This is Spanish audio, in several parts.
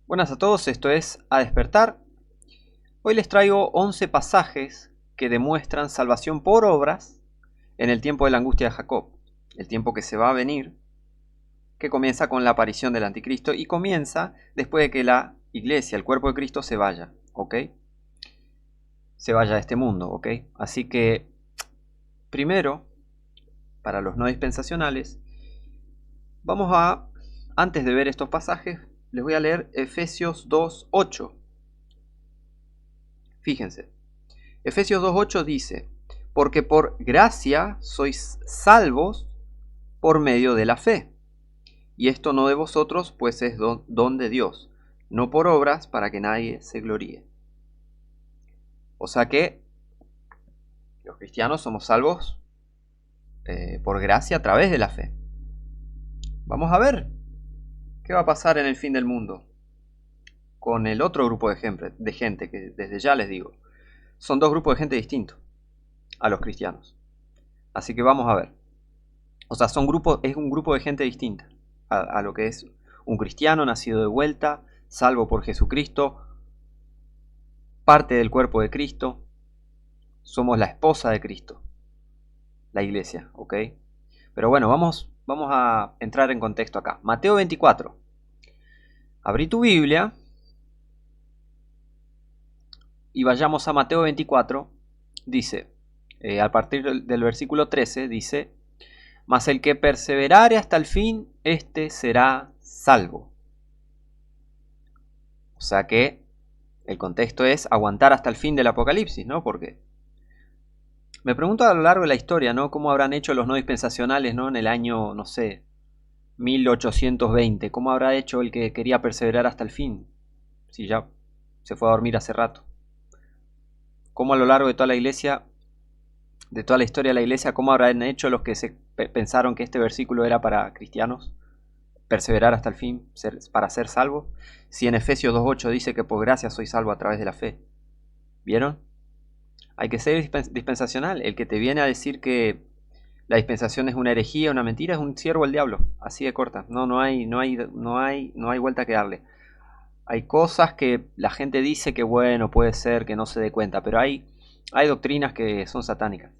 Buenas a todos, esto es A Despertar. Hoy les traigo 11 pasajes que demuestran salvación por obras en el tiempo de la angustia de Jacob, el tiempo que se va a venir, que comienza con la aparición del anticristo y comienza después de que la iglesia, el cuerpo de Cristo, se vaya, ¿ok? Se vaya de este mundo, ¿ok? Así que, primero, para los no dispensacionales, antes de ver estos pasajes, les voy a leer Efesios 2:8. Fíjense, Efesios 2:8 dice: porque por gracia sois salvos por medio de la fe. Y esto no de vosotros, pues es don de Dios, no por obras, para que nadie se gloríe. O sea que los cristianos somos salvos por gracia a través de la fe. Vamos a ver qué va a pasar en el fin del mundo con el otro grupo de gente que desde ya les digo, son dos grupos de gente distintos a los cristianos. Así que vamos a ver. O sea, es un grupo de gente distinta a lo que es un cristiano nacido de vuelta, salvo por Jesucristo, parte del cuerpo de Cristo. Somos la esposa de Cristo, la iglesia, ¿ok? Pero bueno, vamos a entrar en contexto acá. Mateo 24. Abrí tu Biblia y vayamos a Mateo 24. Dice, a partir del versículo 13, dice: mas el que perseverare hasta el fin, éste será salvo. O sea que el contexto es aguantar hasta el fin del Apocalipsis, ¿no? Porque me pregunto a lo largo de la historia, ¿no? ¿Cómo habrán hecho los no dispensacionales, ¿no? En el año, no sé, 1820. ¿Cómo habrá hecho el que quería perseverar hasta el fin? Si ya se fue a dormir hace rato. ¿Cómo a lo largo de toda la iglesia, de toda la historia de la iglesia, cómo habrán hecho los que pensaron que este versículo era para cristianos? Perseverar hasta el fin para ser salvos. Si en Efesios 2:8 dice que por gracia soy salvo a través de la fe. ¿Vieron? Hay que ser dispensacional. El que te viene a decir que la dispensación es una herejía, una mentira, es un siervo del diablo. Así de corta. No hay vuelta que darle. Hay cosas que la gente dice que bueno, puede ser que no se dé cuenta, pero hay doctrinas que son satánicas.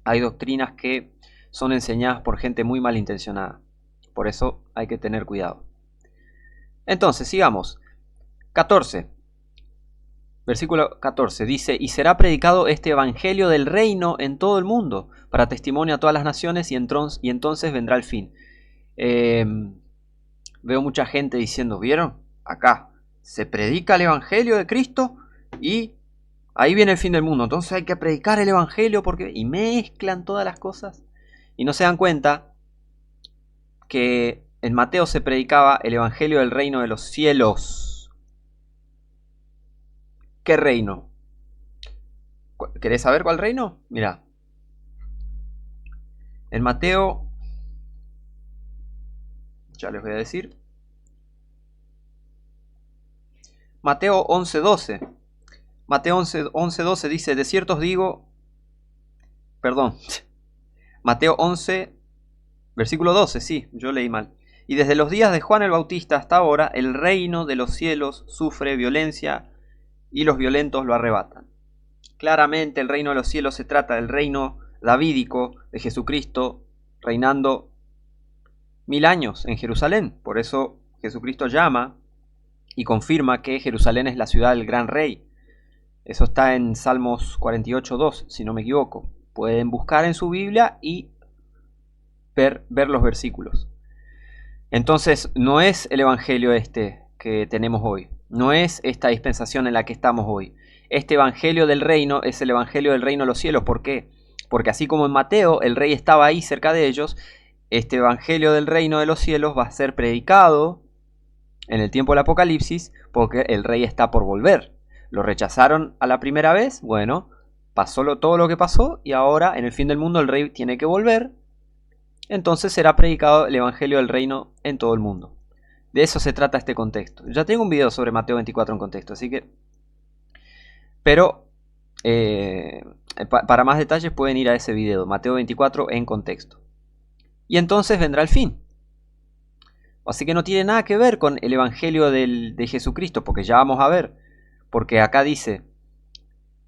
Hay doctrinas que son enseñadas por gente muy malintencionada. Por eso hay que tener cuidado. Entonces, sigamos. 14. Versículo 14 dice: y será predicado este evangelio del reino en todo el mundo, para testimonio a todas las naciones, y entonces vendrá el fin. Veo mucha gente diciendo, ¿vieron? Acá se predica el evangelio de Cristo y ahí viene el fin del mundo. Entonces hay que predicar el evangelio porque... Y mezclan todas las cosas. Y no se dan cuenta que en Mateo se predicaba el evangelio del reino de los cielos. ¿Qué reino? ¿Querés saber cuál reino? Mira. En Mateo... ya les voy a decir. Mateo 11:12. Mateo 11:12 dice: de cierto os digo... Perdón. Mateo 11, versículo 12, sí, yo leí mal. Y desde los días de Juan el Bautista hasta ahora, el reino de los cielos sufre violencia y los violentos lo arrebatan. Claramente el reino de los cielos se trata del reino davídico de Jesucristo reinando 1000 años en Jerusalén. Por eso Jesucristo llama y confirma que Jerusalén es la ciudad del gran rey. Eso está en Salmos 48:2, si no me equivoco. Pueden buscar en su Biblia y ver los versículos. Entonces, no es el evangelio este que tenemos hoy. No es esta dispensación en la que estamos hoy. Este evangelio del reino es el evangelio del reino de los cielos. ¿Por qué? Porque así como en Mateo el rey estaba ahí cerca de ellos, este evangelio del reino de los cielos va a ser predicado en el tiempo del Apocalipsis porque el rey está por volver. Lo rechazaron a la primera vez, bueno, pasó todo lo que pasó y ahora en el fin del mundo el rey tiene que volver. Entonces será predicado el evangelio del reino en todo el mundo. De eso se trata este contexto. Ya tengo un video sobre Mateo 24 en contexto, así que... Pero para más detalles pueden ir a ese video, Mateo 24 en contexto. Y entonces vendrá el fin. Así que no tiene nada que ver con el Evangelio de Jesucristo, porque ya vamos a ver. Porque acá dice,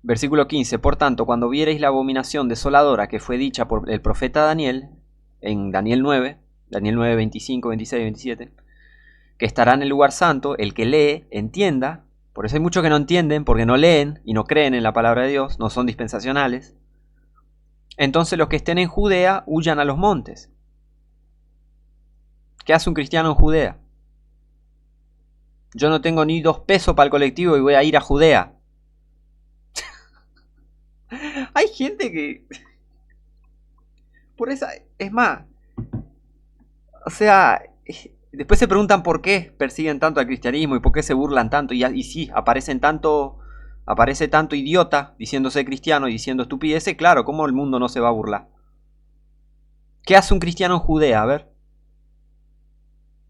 versículo 15, por tanto, cuando viereis la abominación desoladora que fue dicha por el profeta Daniel, en Daniel 9, 25, 26, 27, que estará en el lugar santo, el que lee, entienda. Por eso hay muchos que no entienden, porque no leen y no creen en la palabra de Dios, no son dispensacionales. Entonces los que estén en Judea huyan a los montes. ¿Qué hace un cristiano en Judea? Yo no tengo ni 2 pesos para el colectivo y voy a ir a Judea. Hay gente que... Por esa... Es más... O sea... Después se preguntan por qué persiguen tanto al cristianismo y por qué se burlan tanto. Y sí, aparece tanto idiota diciéndose cristiano y diciendo estupideces. Claro, ¿cómo el mundo no se va a burlar? ¿Qué hace un cristiano en Judea? A ver.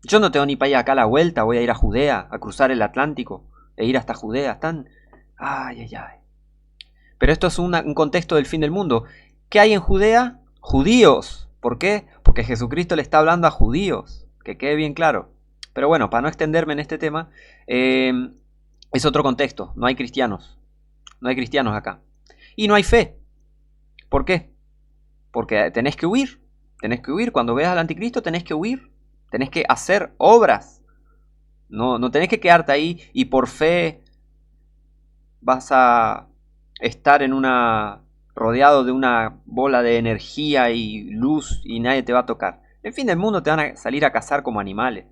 Yo no tengo ni para ir acá a la vuelta. Voy a ir a Judea, a cruzar el Atlántico e ir hasta Judea. Están... Ay, ay, ay. Pero esto es un contexto del fin del mundo. ¿Qué hay en Judea? Judíos. ¿Por qué? Porque Jesucristo le está hablando a judíos. Que quede bien claro. Pero bueno, para no extenderme en este tema, es otro contexto. No hay cristianos. No hay cristianos acá. Y no hay fe. ¿Por qué? Porque tenés que huir. Tenés que huir. Cuando veas al anticristo tenés que huir. Tenés que hacer obras. No tenés que quedarte ahí y por fe vas a estar rodeado de una bola de energía y luz y nadie te va a tocar. En fin del mundo te van a salir a cazar como animales,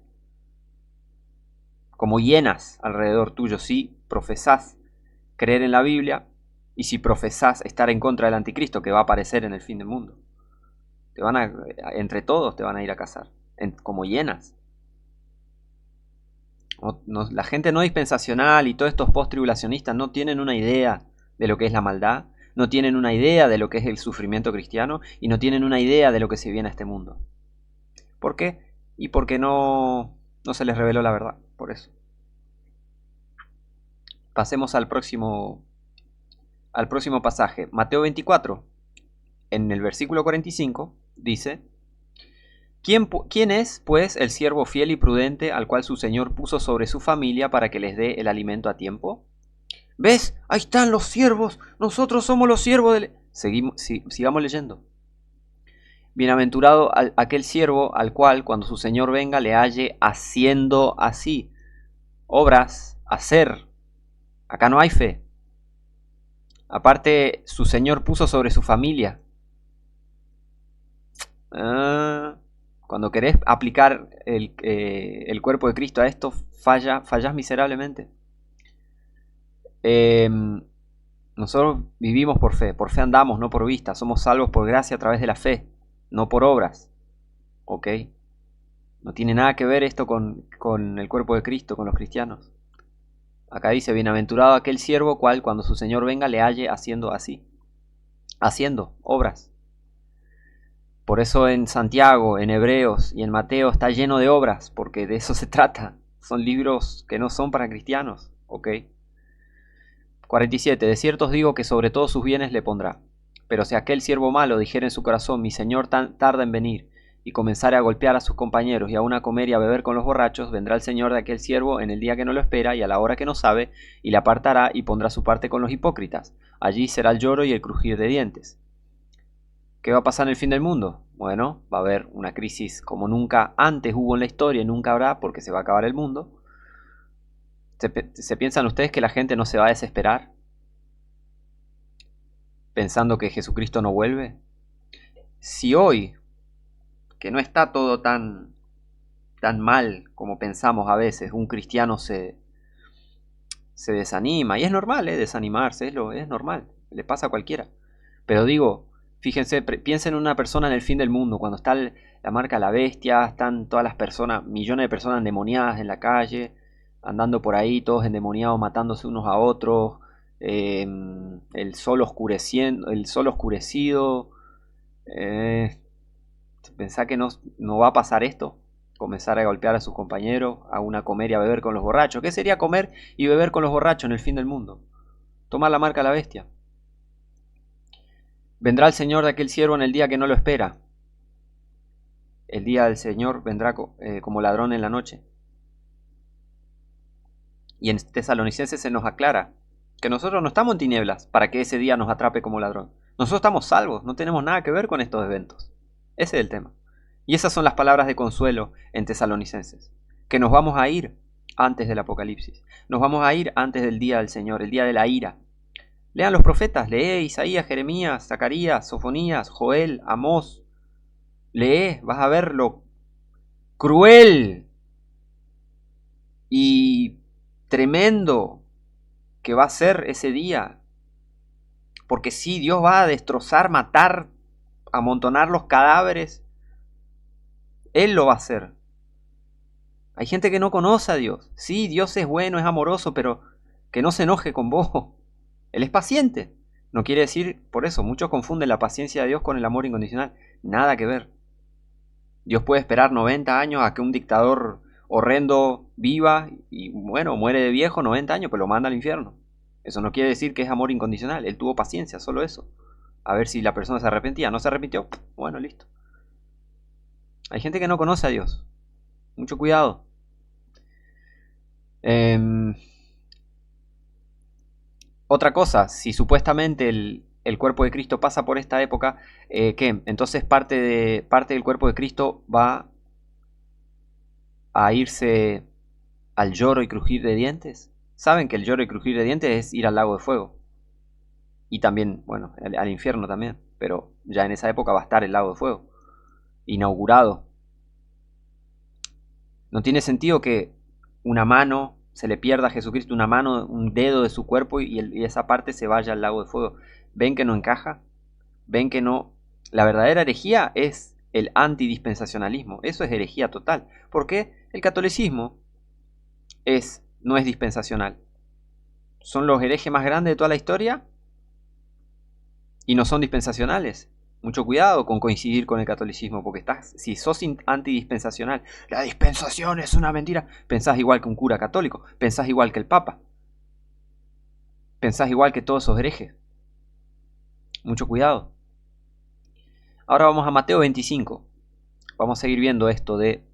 como hienas alrededor tuyo, si profesás creer en la Biblia y si profesás estar en contra del anticristo que va a aparecer en el fin del mundo. Entre todos te van a ir a cazar, como hienas. La gente no dispensacional y todos estos post-tribulacionistas no tienen una idea de lo que es la maldad, no tienen una idea de lo que es el sufrimiento cristiano y no tienen una idea de lo que se viene a este mundo. ¿Por qué? Y porque no se les reveló la verdad, por eso. Pasemos al próximo pasaje. Mateo 24, en el versículo 45, dice: ¿Quién es, pues, el siervo fiel y prudente al cual su señor puso sobre su familia para que les dé el alimento a tiempo? ¿Ves? Ahí están los siervos. Nosotros somos los siervos del... Sigamos leyendo. Bienaventurado aquel siervo al cual, cuando su señor venga, le halle haciendo así. Obras, hacer. Acá no hay fe. Aparte, su señor puso sobre su familia. Cuando querés aplicar el cuerpo de Cristo a esto, fallás miserablemente. Nosotros vivimos por fe andamos, no por vista. Somos salvos por gracia a través de la fe, no por obras. ¿Ok? No tiene nada que ver esto con el cuerpo de Cristo, con los cristianos. Acá dice: bienaventurado aquel siervo cual, cuando su señor venga, le halle haciendo así. Haciendo obras. Por eso en Santiago, en Hebreos y en Mateo está lleno de obras, porque de eso se trata. Son libros que no son para cristianos. ¿Ok? 47. De cierto os digo que sobre todos sus bienes le pondrá. Pero si aquel siervo malo dijera en su corazón: mi señor tarda en venir, y comenzare a golpear a sus compañeros y aun a comer y a beber con los borrachos, vendrá el señor de aquel siervo en el día que no lo espera y a la hora que no sabe, y le apartará y pondrá su parte con los hipócritas. Allí será el lloro y el crujir de dientes. ¿Qué va a pasar en el fin del mundo? Bueno, va a haber una crisis como nunca antes hubo en la historia y nunca habrá, porque se va a acabar el mundo. ¿Se piensan ustedes que la gente no se va a desesperar pensando que Jesucristo no vuelve? Si hoy, que no está todo tan mal como pensamos a veces, un cristiano se desanima, y es normal, desanimarse, es normal, le pasa a cualquiera. Pero digo, fíjense, piensen en una persona en el fin del mundo, cuando está la marca de la bestia, están todas las personas, millones de personas endemoniadas en la calle, andando por ahí, todos endemoniados, matándose unos a otros, el sol oscurecido. Pensá que no va a pasar esto, comenzar a golpear a sus compañeros, a comer y a beber con los borrachos. ¿Qué sería comer y beber con los borrachos en el fin del mundo? Tomar la marca de la bestia. Vendrá el señor de aquel siervo en el día que no lo espera. El día del Señor vendrá como ladrón en la noche. Y en Tesalonicenses se nos aclara que nosotros no estamos en tinieblas para que ese día nos atrape como ladrón. Nosotros estamos salvos, no tenemos nada que ver con estos eventos. Ese es el tema. Y esas son las palabras de consuelo en Tesalonicenses. Que nos vamos a ir antes del Apocalipsis. Nos vamos a ir antes del día del Señor, el día de la ira. Lean los profetas, lee Isaías, Jeremías, Zacarías, Sofonías, Joel, Amós. Lee, vas a ver lo cruel y tremendo que va a ser ese día. Porque sí, Dios va a destrozar, matar, amontonar los cadáveres. Él lo va a hacer. Hay gente que no conoce a Dios. Sí, Dios es bueno, es amoroso, pero que no se enoje con vos. Él es paciente. No quiere decir, por eso, muchos confunden la paciencia de Dios con el amor incondicional. Nada que ver. Dios puede esperar 90 años a que un dictador horrendo viva y, bueno, muere de viejo 90 años, pero lo manda al infierno. Eso no quiere decir que es amor incondicional. Él tuvo paciencia, solo eso. A ver si la persona se arrepentía. ¿No se arrepintió? Bueno, listo. Hay gente que no conoce a Dios. Mucho cuidado. Otra cosa, si supuestamente el cuerpo de Cristo pasa por esta época, ¿qué? Entonces parte del cuerpo de Cristo va a irse al lloro y crujir de dientes. Saben que el lloro y crujir de dientes es ir al lago de fuego. Y también, bueno, al infierno también. Pero ya en esa época va a estar el lago de fuego inaugurado. No tiene sentido que una mano se le pierda a Jesucristo, una mano, un dedo de su cuerpo y esa parte se vaya al lago de fuego. ¿Ven que no encaja? ¿Ven que no? La verdadera herejía es el antidispensacionalismo. Eso es herejía total. Porque el catolicismo no es dispensacional. Son los herejes más grandes de toda la historia y no son dispensacionales. Mucho cuidado con coincidir con el catolicismo, porque si sos antidispensacional, la dispensación es una mentira, pensás igual que un cura católico, pensás igual que el papa, pensás igual que todos esos herejes. Mucho cuidado. Ahora vamos a Mateo 25. Vamos a seguir viendo esto de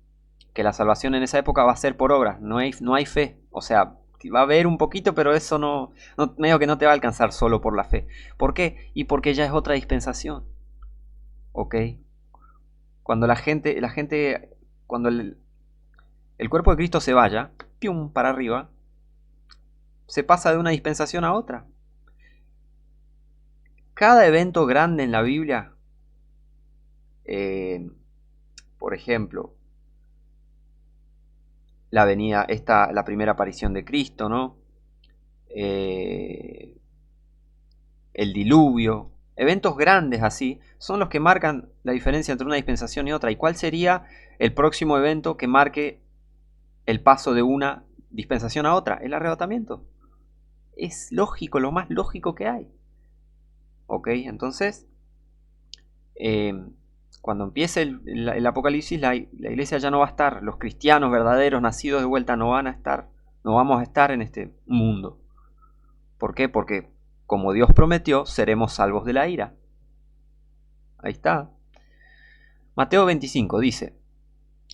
que la salvación en esa época va a ser por obras, no hay fe. O sea, va a haber un poquito, pero eso no medio que no te va a alcanzar solo por la fe. ¿Por qué? Y porque ya es otra dispensación. ¿Ok? Cuando cuando el cuerpo de Cristo se vaya, ¡pium!, para arriba, se pasa de una dispensación a otra. Cada evento grande en la Biblia, por ejemplo, la primera aparición de Cristo, ¿no? El diluvio, eventos grandes así, son los que marcan la diferencia entre una dispensación y otra. ¿Y cuál sería el próximo evento que marque el paso de una dispensación a otra? El arrebatamiento. Es lógico, lo más lógico que hay. ¿Ok? Entonces, cuando empiece el Apocalipsis, la iglesia ya no va a estar. Los cristianos verdaderos, nacidos de vuelta, no van a estar. No vamos a estar en este mundo. ¿Por qué? Porque, como Dios prometió, seremos salvos de la ira. Ahí está. Mateo 25 dice: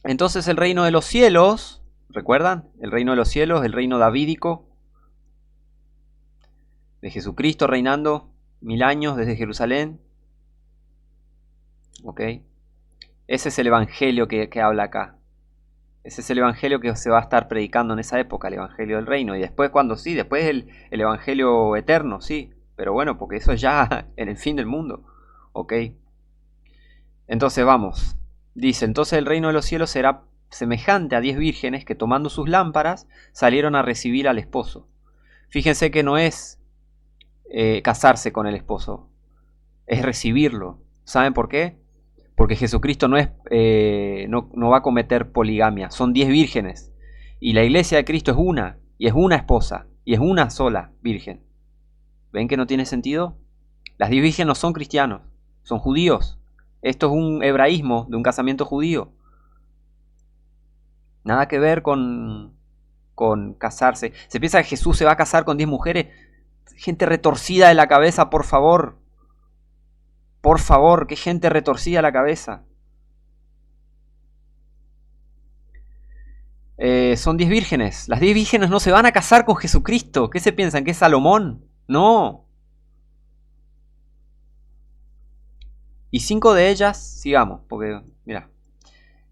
entonces el reino de los cielos, ¿recuerdan? El reino de los cielos, el reino davídico, de Jesucristo reinando 1000 años desde Jerusalén. ¿Ok? Ese es el evangelio que habla acá. Ese es el evangelio que se va a estar predicando en esa época, el evangelio del reino. Y después, después el evangelio eterno, sí. Pero bueno, porque eso es ya en el fin del mundo. ¿Ok? Entonces vamos. Dice: entonces el reino de los cielos será semejante a 10 vírgenes que, tomando sus lámparas, salieron a recibir al esposo. Fíjense que no es casarse con el esposo, es recibirlo. ¿Saben por qué? Porque Jesucristo no va a cometer poligamia. Son 10 vírgenes. Y la iglesia de Cristo es una. Y es una esposa. Y es una sola virgen. ¿Ven que no tiene sentido? Las 10 vírgenes no son cristianos. Son judíos. Esto es un hebraísmo de un casamiento judío. Nada que ver con casarse. Se piensa que Jesús se va a casar con 10 mujeres. Gente retorcida de la cabeza, por favor. Por favor, qué gente retorcida la cabeza. son 10 vírgenes. Las 10 vírgenes no se van a casar con Jesucristo. ¿Qué se piensan? ¿Que es Salomón? No. Y 5 de ellas, sigamos, porque mira.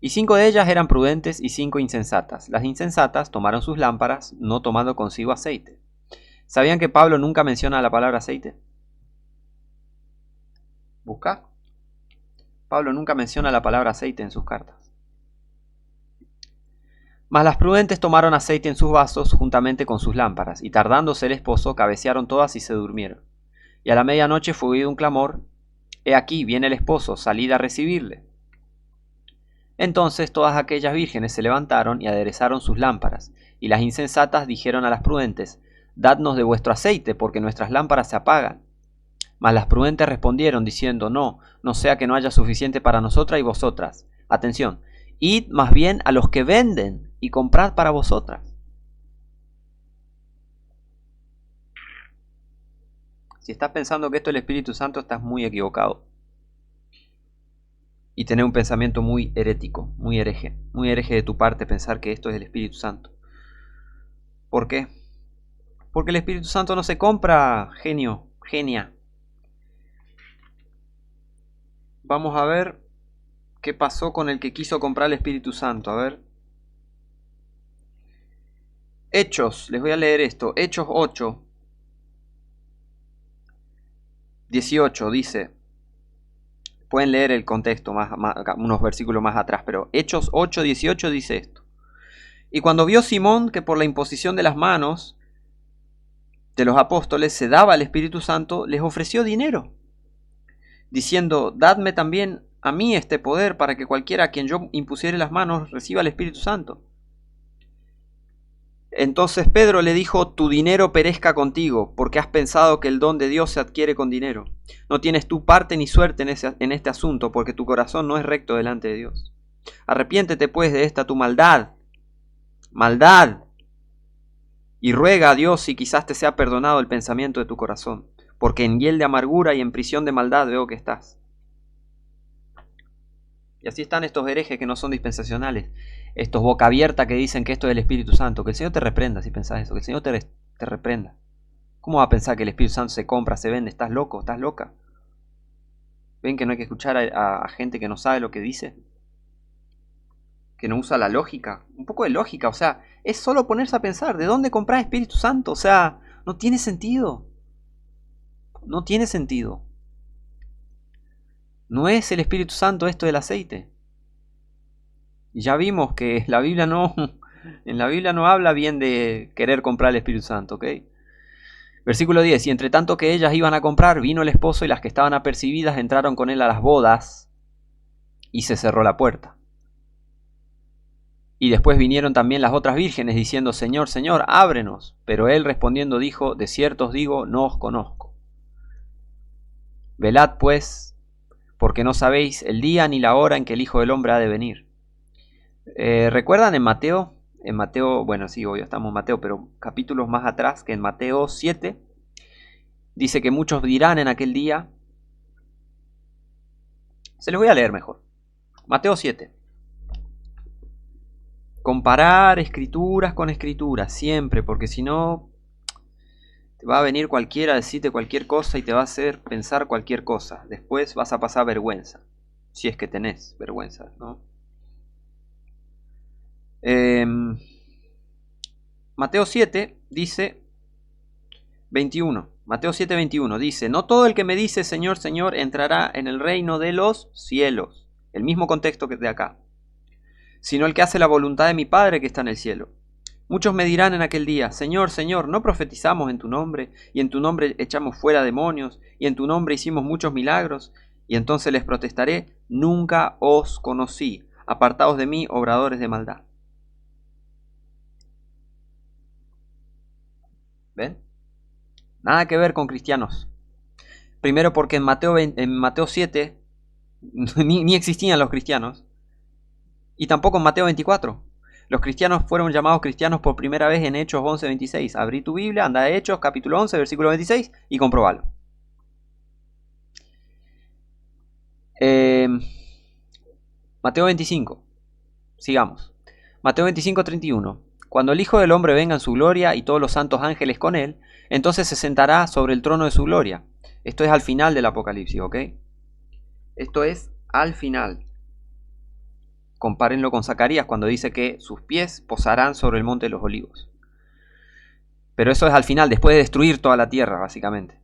Y 5 de ellas eran prudentes y 5 insensatas. Las insensatas tomaron sus lámparas, no tomando consigo aceite. ¿Sabían que Pablo nunca menciona la palabra aceite? Busca. Pablo nunca menciona la palabra aceite en sus cartas. Mas las prudentes tomaron aceite en sus vasos juntamente con sus lámparas, y tardándose el esposo, cabecearon todas y se durmieron. Y a la medianoche fue oído un clamor: He aquí, viene el esposo, salid a recibirle. Entonces todas aquellas vírgenes se levantaron y aderezaron sus lámparas, y las insensatas dijeron a las prudentes: Dadnos de vuestro aceite, porque nuestras lámparas se apagan. Mas las prudentes respondieron diciendo: No, no sea que no haya suficiente para nosotras y vosotras. Atención, id más bien a los que venden y comprad para vosotras. Si estás pensando que esto es el Espíritu Santo, estás muy equivocado. Y tener un pensamiento muy herético, muy hereje de tu parte pensar que esto es el Espíritu Santo. ¿Por qué? Porque el Espíritu Santo no se compra, genia. Vamos a ver qué pasó con el que quiso comprar el Espíritu Santo. A ver. Hechos, les voy a leer esto. Hechos 8, 18 dice. Pueden leer el contexto unos versículos más atrás, pero Hechos 8, 18 dice esto. Y cuando vio Simón que por la imposición de las manos de los apóstoles se daba el Espíritu Santo, les ofreció dinero, diciendo: Dadme también a mí este poder, para que cualquiera a quien yo impusiere las manos reciba el Espíritu Santo. Entonces Pedro le dijo: Tu dinero perezca contigo, porque has pensado que el don de Dios se adquiere con dinero. No tienes tú parte ni suerte en este asunto, porque tu corazón no es recto delante de Dios. Arrepiéntete pues de esta tu maldad, y ruega a Dios si quizás te sea perdonado el pensamiento de tu corazón, porque en hiel de amargura y en prisión de maldad veo que estás. Y así están estos herejes que no son dispensacionales, estos boca abierta que dicen que esto es el Espíritu Santo. Que el Señor te reprenda si pensás eso, que el Señor te reprenda. ¿Cómo va a pensar que el Espíritu Santo se compra, se vende? ¿Estás loco? ¿Estás loca? ¿Ven que no hay que escuchar a gente que no sabe lo que dice? Que no usa la lógica. Un poco de lógica, o sea, es solo ponerse a pensar, ¿de dónde comprar Espíritu Santo? O sea, no tiene sentido. No tiene sentido. No es el Espíritu Santo esto del aceite. Y ya vimos que en la Biblia no habla bien de querer comprar el Espíritu Santo, ¿ok? Versículo 10. Y entre tanto que ellas iban a comprar, vino el esposo, y las que estaban apercibidas entraron con él a las bodas, y se cerró la puerta. Y después vinieron también las otras vírgenes diciendo: Señor, Señor, ábrenos. Pero él respondiendo dijo: De cierto os digo, no os conozco. Velad pues, porque no sabéis el día ni la hora en que el Hijo del Hombre ha de venir. ¿Recuerdan en Mateo? En Mateo, bueno, sí, obvio, estamos en Mateo, pero capítulos más atrás, que en Mateo 7, dice que muchos dirán en aquel día. Se los voy a leer mejor. Mateo 7. Comparar escrituras con escrituras, siempre, porque si no, te va a venir cualquiera a decirte cualquier cosa y te va a hacer pensar cualquier cosa. Después vas a pasar vergüenza, si es que tenés vergüenza, ¿no? Mateo 7 dice 21. Mateo 7, 21 dice: No todo el que me dice Señor, Señor entrará en el reino de los cielos. El mismo contexto que de acá. Sino el que hace la voluntad de mi Padre que está en el cielo. Muchos me dirán en aquel día: Señor, Señor, ¿no profetizamos en tu nombre? Y en tu nombre echamos fuera demonios, y en tu nombre hicimos muchos milagros. Y entonces les protestaré: Nunca os conocí. Apartaos de mí, obradores de maldad. ¿Ven? Nada que ver con cristianos. Primero porque en Mateo 7 ni existían los cristianos. Y tampoco en Mateo 24. Los cristianos fueron llamados cristianos por primera vez en Hechos 11, 26. Abrí tu Biblia, anda a Hechos, capítulo 11, versículo 26 y comprobalo. Mateo 25. Sigamos. Mateo 25, 31. Cuando el Hijo del Hombre venga en su gloria y todos los santos ángeles con él, entonces se sentará sobre el trono de su gloria. Esto es al final del Apocalipsis, ¿ok? Esto es al final. Compárenlo con Zacarías cuando dice que sus pies posarán sobre el monte de los olivos. Pero eso es al final, después de destruir toda la tierra, básicamente.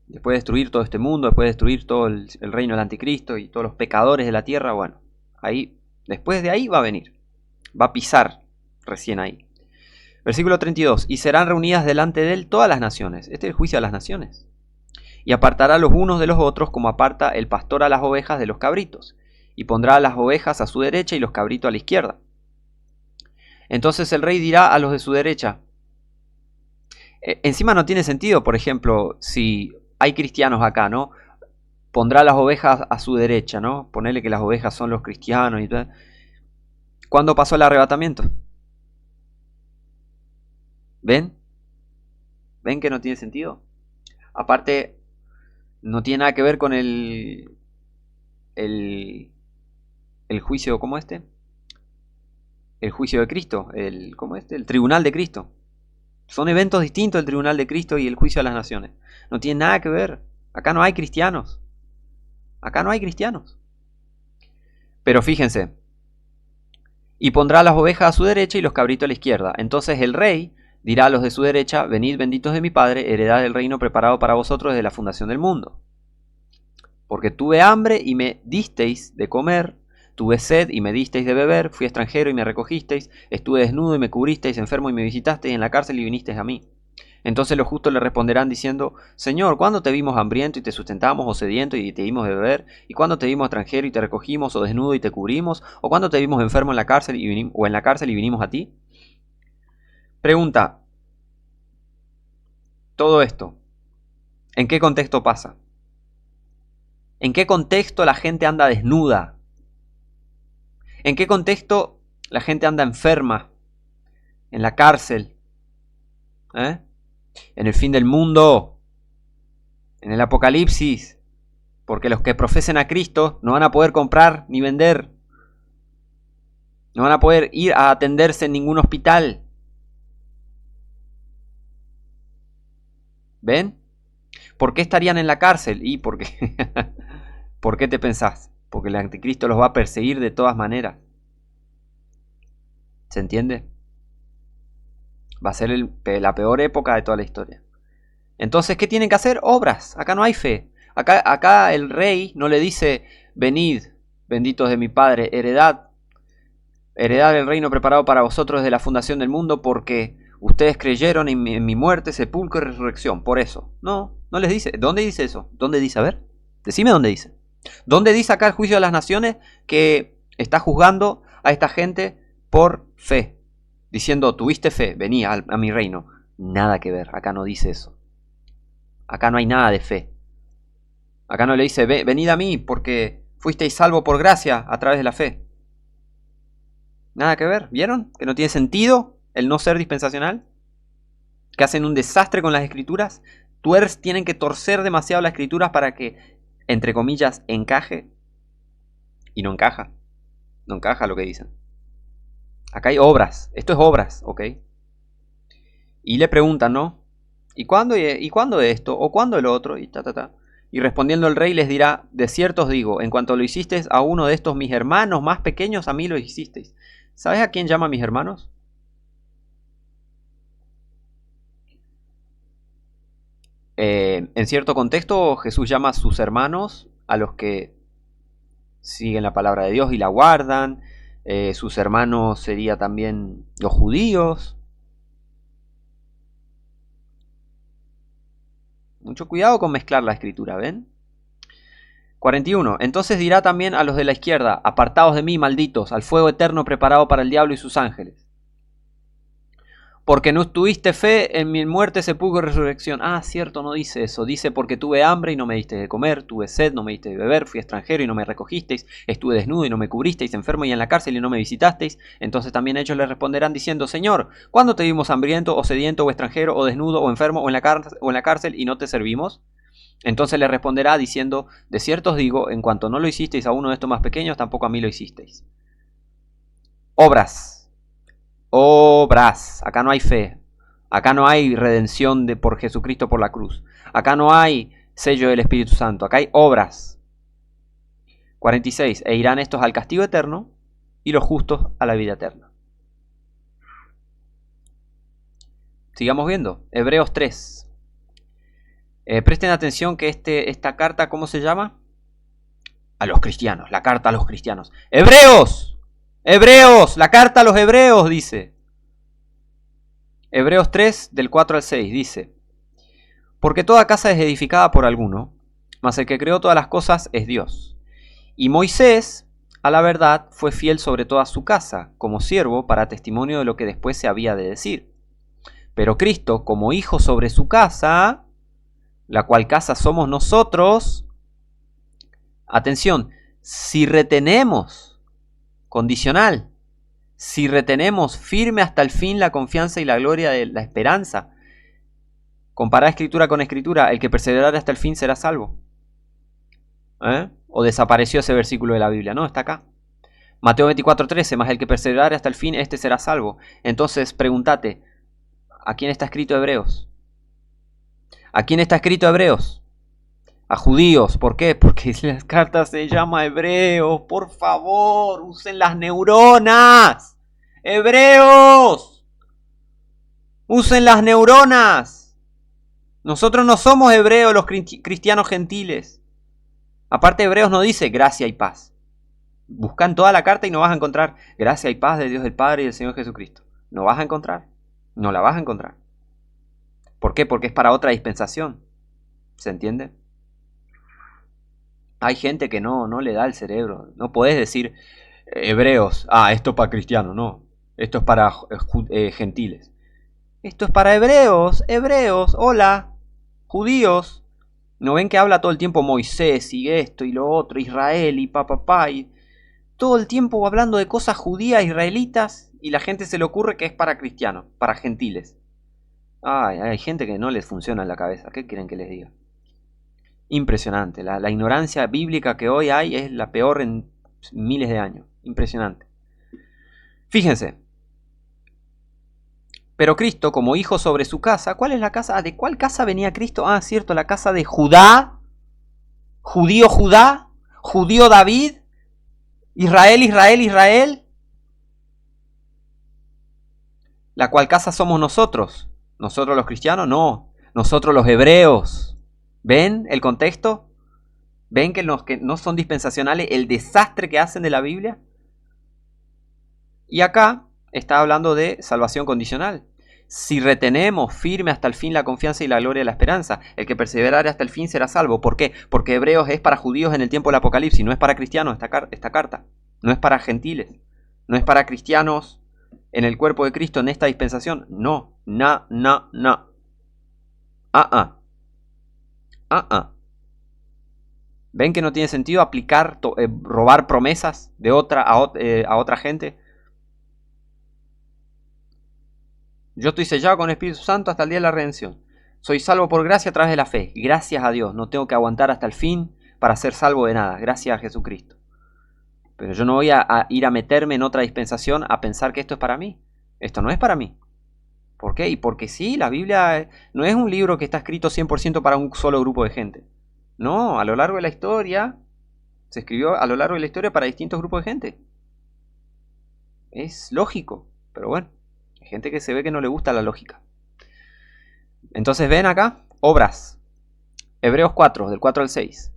Después de destruir todo este mundo, después de destruir todo el reino del anticristo y todos los pecadores de la tierra, bueno, ahí, después de ahí va a venir. Va a pisar recién ahí. Versículo 32. Y serán reunidas delante de él todas las naciones. Este es el juicio a las naciones. Y apartará los unos de los otros como aparta el pastor a las ovejas de los cabritos. Y pondrá a las ovejas a su derecha y los cabritos a la izquierda. Entonces el rey dirá a los de su derecha. Encima no tiene sentido, por ejemplo, si hay cristianos acá, ¿no? Pondrá las ovejas a su derecha, ¿no? Ponerle que las ovejas son los cristianos y tal. ¿Cuándo pasó el arrebatamiento? ¿Ven? ¿Ven que no tiene sentido? Aparte, no tiene nada que ver con el juicio, ¿cómo este? El juicio de Cristo, ¿cómo este? El tribunal de Cristo. Son eventos distintos el tribunal de Cristo y el juicio a las naciones. No tiene nada que ver. Acá no hay cristianos. Acá no hay cristianos. Pero fíjense. Y pondrá las ovejas a su derecha y los cabritos a la izquierda. Entonces el rey dirá a los de su derecha: venid benditos de mi Padre, heredad el reino preparado para vosotros desde la fundación del mundo. Porque tuve hambre y me disteis de comer, tuve sed y me disteis de beber, fui extranjero y me recogisteis, estuve desnudo y me cubristeis, enfermo y me visitasteis, en la cárcel y vinisteis a mí. Entonces los justos le responderán diciendo: Señor, ¿cuándo te vimos hambriento y te sustentamos, o sediento y te dimos de beber? ¿Y cuándo te vimos extranjero y te recogimos, o desnudo y te cubrimos? ¿O cuándo te vimos enfermo en la cárcel o en la cárcel y vinimos a ti? Pregunta: todo esto, ¿en qué contexto pasa? ¿En qué contexto la gente anda desnuda? ¿En qué contexto la gente anda enferma? En la cárcel. ¿Eh? En el fin del mundo. En el Apocalipsis. Porque los que profesen a Cristo no van a poder comprar ni vender. No van a poder ir a atenderse en ningún hospital. ¿Ven? ¿Por qué estarían en la cárcel? Y porque... ¿Por qué te pensás? Porque el anticristo los va a perseguir de todas maneras. ¿Se entiende? Va a ser la peor época de toda la historia. Entonces, ¿qué tienen que hacer? Obras. Acá no hay fe. Acá el rey no le dice: venid, benditos de mi Padre, heredad el reino preparado para vosotros desde la fundación del mundo, porque ustedes creyeron en mi muerte, sepulcro y resurrección. Por eso. No, no les dice. ¿Dónde dice eso? ¿Dónde dice? A ver, decime dónde dice. ¿Dónde dice acá el juicio de las naciones que está juzgando a esta gente por fe? Diciendo: tuviste fe, vení a mi reino. Nada que ver, acá no dice eso. Acá no hay nada de fe. Acá no le dice: venid a mí porque fuisteis salvo por gracia a través de la fe. Nada que ver, ¿vieron? Que no tiene sentido el no ser dispensacional. Que hacen un desastre con las escrituras. Tienen que torcer demasiado las escrituras para que, entre comillas, encaje. Y no encaja. No encaja lo que dicen. Acá hay obras. Esto es obras, ¿ok? Y le preguntan, ¿no? ¿Y cuándo esto? ¿O cuándo el otro? Y Y respondiendo el rey les dirá: de cierto os digo, en cuanto lo hicisteis a uno de estos mis hermanos más pequeños, a mí lo hicisteis. ¿Sabes a quién llama a mis hermanos? En cierto contexto, Jesús llama a sus hermanos a los que siguen la palabra de Dios y la guardan. Sus hermanos serían también los judíos. Mucho cuidado con mezclar la escritura, ¿ven? 41. Entonces dirá también a los de la izquierda: apartaos de mí, malditos, al fuego eterno preparado para el diablo y sus ángeles. Porque no tuviste fe en mi muerte, sepulcro y resurrección. Ah, cierto, no dice eso. Dice: porque tuve hambre y no me diste de comer, tuve sed, no me diste de beber, fui extranjero y no me recogisteis, estuve desnudo y no me cubristeis, enfermo y en la cárcel y no me visitasteis. Entonces también ellos le responderán diciendo: Señor, ¿cuándo te vimos hambriento o sediento o extranjero o desnudo o enfermo o en la cárcel y no te servimos? Entonces le responderá diciendo: de cierto os digo, en cuanto no lo hicisteis a uno de estos más pequeños, tampoco a mí lo hicisteis. Obras. Obras. Acá no hay fe. Acá no hay redención por Jesucristo por la cruz. Acá no hay sello del Espíritu Santo. Acá hay obras. 46. E irán estos al castigo eterno y los justos a la vida eterna. Sigamos viendo. Hebreos 3. Presten atención que esta carta, ¿cómo se llama? A los cristianos. La carta a los cristianos. ¡Hebreos! ¡Hebreos! La carta a los hebreos, dice. Hebreos 3, del 4 al 6, dice: Porque toda casa es edificada por alguno, mas el que creó todas las cosas es Dios. Y Moisés, a la verdad, fue fiel sobre toda su casa, como siervo para testimonio de lo que después se había de decir. Pero Cristo, como hijo sobre su casa, la cual casa somos nosotros, atención, si retenemos, condicional, si retenemos firme hasta el fin la confianza y la gloria de la esperanza. Compará escritura con escritura, el que perseverare hasta el fin será salvo. O desapareció ese versículo de la Biblia, no, está acá. Mateo 24:13, más el que perseverare hasta el fin, este será salvo. Entonces pregúntate, ¿a quién está escrito Hebreos? ¿A quién está escrito Hebreos? A judíos. ¿Por qué? Porque las cartas se llama Hebreos. Por favor, usen las neuronas. Hebreos. Usen las neuronas. Nosotros no somos hebreos, los cristianos gentiles. Aparte, Hebreos no dice gracia y paz. Buscan toda la carta y no vas a encontrar gracia y paz de Dios el Padre y del Señor Jesucristo. No vas a encontrar. No la vas a encontrar. ¿Por qué? Porque es para otra dispensación. ¿Se entiende? Hay gente que no le da el cerebro. No podés decir hebreos. Esto es para cristianos. No. Esto es para gentiles. Esto es para hebreos. Hebreos. Hola. Judíos. ¿No ven que habla todo el tiempo Moisés y esto y lo otro? Israel y papá. Y todo el tiempo hablando de cosas judías, israelitas. Y la gente se le ocurre que es para cristianos. Para gentiles. Hay gente que no les funciona en la cabeza. ¿Qué quieren que les diga? Impresionante. La ignorancia bíblica que hoy hay es la peor en miles de años. Impresionante. Fíjense. Pero Cristo, como hijo sobre su casa, ¿cuál es la casa? ¿De cuál casa venía Cristo? Cierto, la casa de Judá. Judío Judá. Judío David. Israel. La cual casa somos nosotros. ¿Nosotros los cristianos? No. Nosotros los hebreos. ¿Ven el contexto? ¿Ven que los que no son dispensacionales el desastre que hacen de la Biblia? Y acá está hablando de salvación condicional. Si retenemos firme hasta el fin la confianza y la gloria de la esperanza, el que perseverare hasta el fin será salvo. ¿Por qué? Porque Hebreos es para judíos en el tiempo del Apocalipsis, no es para cristianos esta carta. No es para gentiles. No es para cristianos en el cuerpo de Cristo en esta dispensación. No. ¿Ven que no tiene sentido aplicar, robar promesas de otra a otra gente? Yo estoy sellado con el Espíritu Santo hasta el día de la redención. Soy salvo por gracia a través de la fe. Gracias a Dios. No tengo que aguantar hasta el fin para ser salvo de nada. Gracias a Jesucristo. Pero yo no voy a ir a meterme en otra dispensación a pensar que esto es para mí. Esto no es para mí. ¿Por qué? Y porque sí, la Biblia no es un libro que está escrito 100% para un solo grupo de gente. No, a lo largo de la historia, se escribió a lo largo de la historia para distintos grupos de gente. Es lógico, pero bueno, hay gente que se ve que no le gusta la lógica. Entonces ven acá, obras. Hebreos 4, del 4 al 6.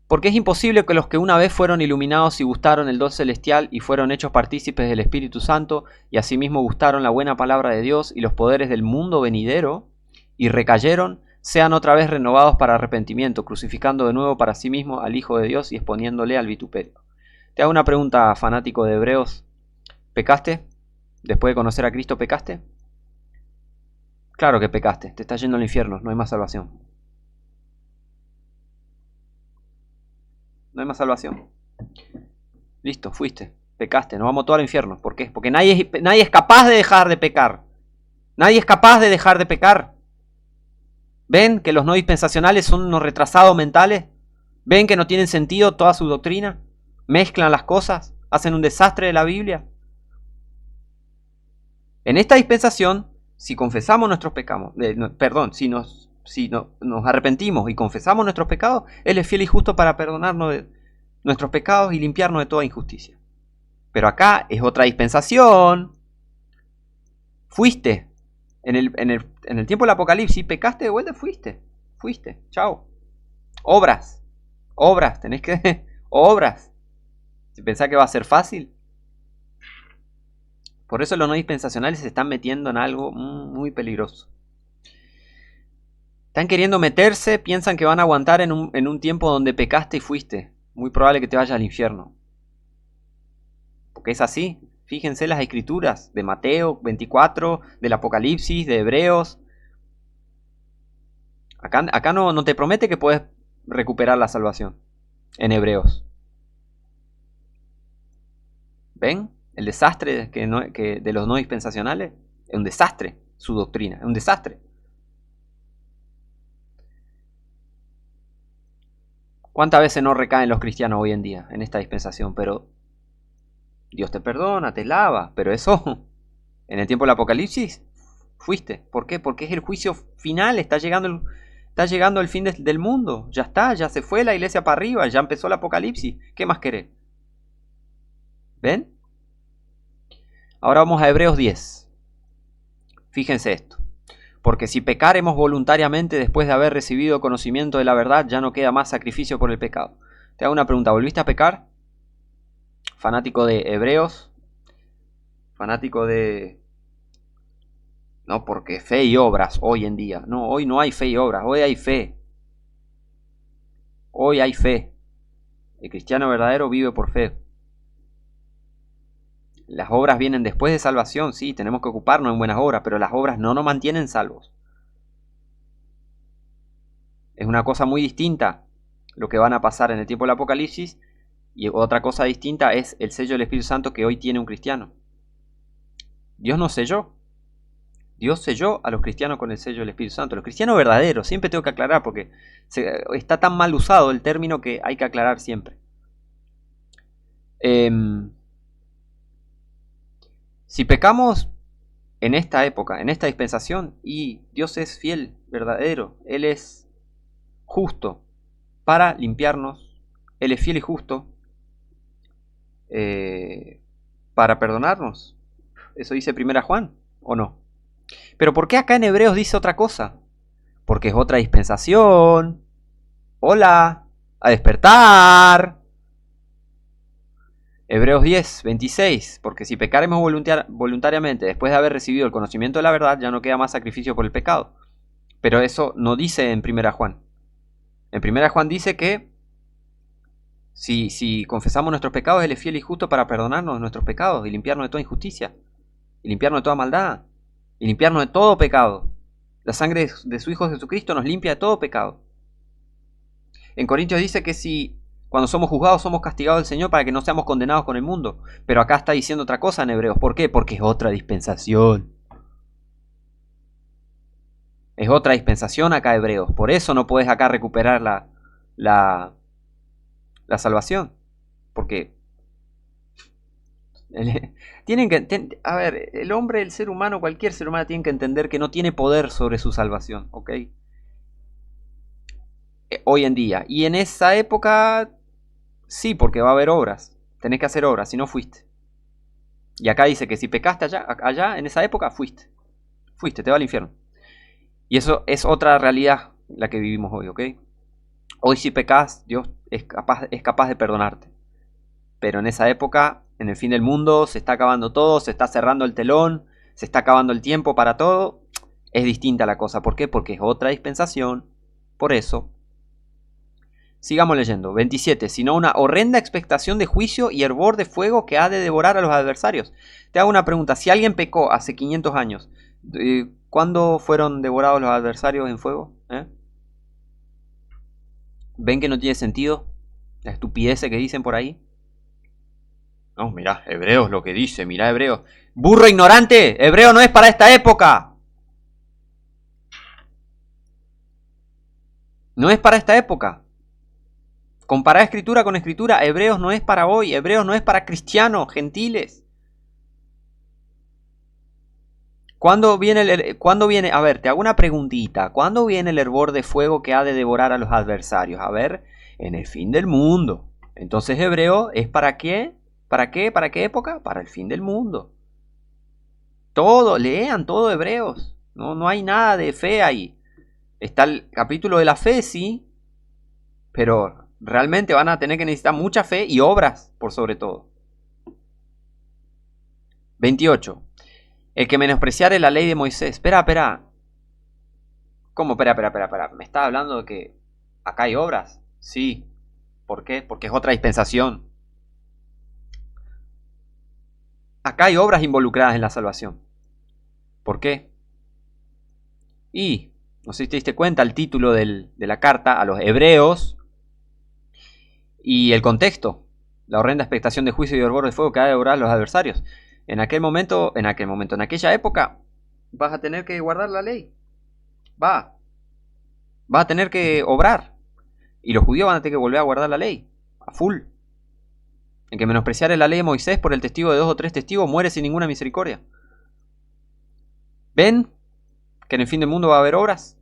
Porque es imposible que los que una vez fueron iluminados y gustaron el don celestial y fueron hechos partícipes del Espíritu Santo y asimismo gustaron la buena palabra de Dios y los poderes del mundo venidero y recayeron, sean otra vez renovados para arrepentimiento, crucificando de nuevo para sí mismo al Hijo de Dios y exponiéndole al vituperio. Te hago una pregunta, fanático de Hebreos. ¿Pecaste? Después de conocer a Cristo, ¿pecaste? Claro que pecaste, te estás yendo al infierno, no hay más salvación. No hay más salvación. Listo, fuiste, pecaste, nos vamos todos al infierno. ¿Por qué? Porque nadie es capaz de dejar de pecar. Nadie es capaz de dejar de pecar. ¿Ven que los no dispensacionales son unos retrasados mentales? ¿Ven que no tienen sentido toda su doctrina? Mezclan las cosas, hacen un desastre de la Biblia. En esta dispensación, si confesamos nuestros pecados, si nos arrepentimos y confesamos nuestros pecados, Él es fiel y justo para perdonarnos de nuestros pecados y limpiarnos de toda injusticia. Pero acá es otra dispensación. Fuiste. En el tiempo del Apocalipsis, pecaste de vuelta, fuiste. Chao. Obras. Tenés que... obras. Si pensás que va a ser fácil. Por eso los no dispensacionales se están metiendo en algo muy peligroso. Están queriendo meterse, piensan que van a aguantar en un tiempo donde pecaste y fuiste. Muy probable que te vayas al infierno. Porque es así. Fíjense las escrituras de Mateo 24, del Apocalipsis, de Hebreos. Acá no te promete que puedes recuperar la salvación en Hebreos. ¿Ven? El desastre de los no dispensacionales es un desastre. Su doctrina es un desastre. ¿Cuántas veces no recaen los cristianos hoy en día en esta dispensación? Pero Dios te perdona, te lava. Pero eso, en el tiempo del Apocalipsis, fuiste. ¿Por qué? Porque es el juicio final. Está llegando el fin del mundo. Ya está, ya se fue la iglesia para arriba. Ya empezó el Apocalipsis. ¿Qué más querés? ¿Ven? Ahora vamos a Hebreos 10. Fíjense esto. Porque si pecaremos voluntariamente después de haber recibido conocimiento de la verdad, ya no queda más sacrificio por el pecado. Te hago una pregunta. ¿Volviste a pecar? Fanático de Hebreos. Fanático de... No, porque fe y obras hoy en día. No, hoy no hay fe y obras. Hoy hay fe. Hoy hay fe. El cristiano verdadero vive por fe. Las obras vienen después de salvación, sí, tenemos que ocuparnos en buenas obras, pero las obras no nos mantienen salvos. Es una cosa muy distinta lo que van a pasar en el tiempo del Apocalipsis, y otra cosa distinta es el sello del Espíritu Santo que hoy tiene un cristiano. Dios no selló. Dios selló a los cristianos con el sello del Espíritu Santo. Los cristianos verdaderos, siempre tengo que aclarar porque está tan mal usado el término que hay que aclarar siempre. Si pecamos en esta época, en esta dispensación, y Dios es fiel, verdadero, Él es justo para limpiarnos, Él es fiel y justo para perdonarnos. Eso dice 1 Juan, ¿o no? Pero ¿por qué acá en Hebreos dice otra cosa? Porque es otra dispensación. Hola, a despertar. Hebreos 10, 26, porque si pecaremos voluntariamente después de haber recibido el conocimiento de la verdad, ya no queda más sacrificio por el pecado. Pero eso no dice en 1 Juan. En 1 Juan dice que si confesamos nuestros pecados, Él es fiel y justo para perdonarnos nuestros pecados y limpiarnos de toda injusticia, y limpiarnos de toda maldad, y limpiarnos de todo pecado. La sangre de su Hijo Jesucristo nos limpia de todo pecado. En Corintios dice que si cuando somos juzgados somos castigados del Señor para que no seamos condenados con el mundo. Pero acá está diciendo otra cosa en Hebreos. ¿Por qué? Porque es otra dispensación. Es otra dispensación acá Hebreos. Por eso no puedes acá recuperar la salvación. Porque a ver, el hombre, el ser humano, cualquier ser humano tiene que entender que no tiene poder sobre su salvación. ¿Ok? Hoy en día. Y en esa época... Sí, porque va a haber obras. Tenés que hacer obras, si no fuiste. Y acá dice que si pecaste allá en esa época, fuiste. Te va al infierno. Y eso es otra realidad la que vivimos hoy, ¿ok? Hoy si pecas, Dios es capaz de perdonarte. Pero en esa época, en el fin del mundo, se está acabando todo, se está cerrando el telón, se está acabando el tiempo para todo. Es distinta la cosa. ¿Por qué? Porque es otra dispensación. Por eso... Sigamos leyendo. 27. Sino una horrenda expectación de juicio y hervor de fuego que ha de devorar a los adversarios. Te hago una pregunta. Si alguien pecó hace 500 años, ¿cuándo fueron devorados los adversarios en fuego? ¿Ven que no tiene sentido la estupidez que dicen por ahí? No, mirá, Hebreos lo que dice, mirá Hebreos. ¡Burro ignorante! Hebreo no es para esta época. No es para esta época. Comparar escritura con escritura, Hebreos no es para hoy, Hebreos no es para cristianos, gentiles. ¿Cuándo viene? A ver, te hago una preguntita. ¿Cuándo viene el hervor de fuego que ha de devorar a los adversarios? A ver, en el fin del mundo. Entonces Hebreo es ¿para qué? ¿Para qué? ¿Para qué época? Para el fin del mundo. Todo, lean todo Hebreos. No hay nada de fe ahí. Está el capítulo de la fe, sí, pero realmente van a tener que necesitar mucha fe y obras, por sobre todo. 28. El que menospreciare la ley de Moisés. Espera. ¿Cómo? Espera. ¿Me está hablando de que acá hay obras? Sí. ¿Por qué? Porque es otra dispensación. Acá hay obras involucradas en la salvación. ¿Por qué? Y, no sé si te diste cuenta, el título de la carta a los hebreos y el contexto. La horrenda expectación de juicio y hervor de fuego que ha de devorar a los adversarios. En aquella época, vas a tener que guardar la ley. Vas a tener que obrar. Y los judíos van a tener que volver a guardar la ley. A full. En que menospreciare la ley de Moisés por el testigo de 2 o 3 testigos muere sin ninguna misericordia. ¿Ven que en el fin del mundo va a haber obras?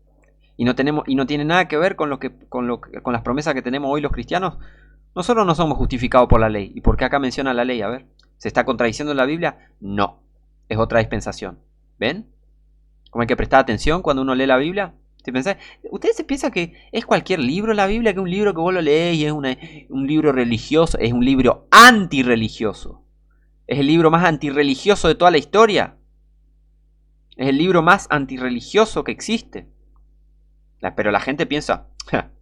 Y no tiene nada que ver con las promesas que tenemos hoy los cristianos. Nosotros no somos justificados por la ley. ¿Y por qué acá menciona la ley? A ver, ¿se está contradiciendo en la Biblia? No, es otra dispensación. ¿Ven? ¿Cómo hay que prestar atención cuando uno lee la Biblia? ¿Ustedes se piensan que es cualquier libro la Biblia, que es un libro que vos lo lees y es un libro religioso? Es un libro antirreligioso. Es el libro más antirreligioso de toda la historia. Es el libro más antirreligioso que existe. Pero la gente piensa,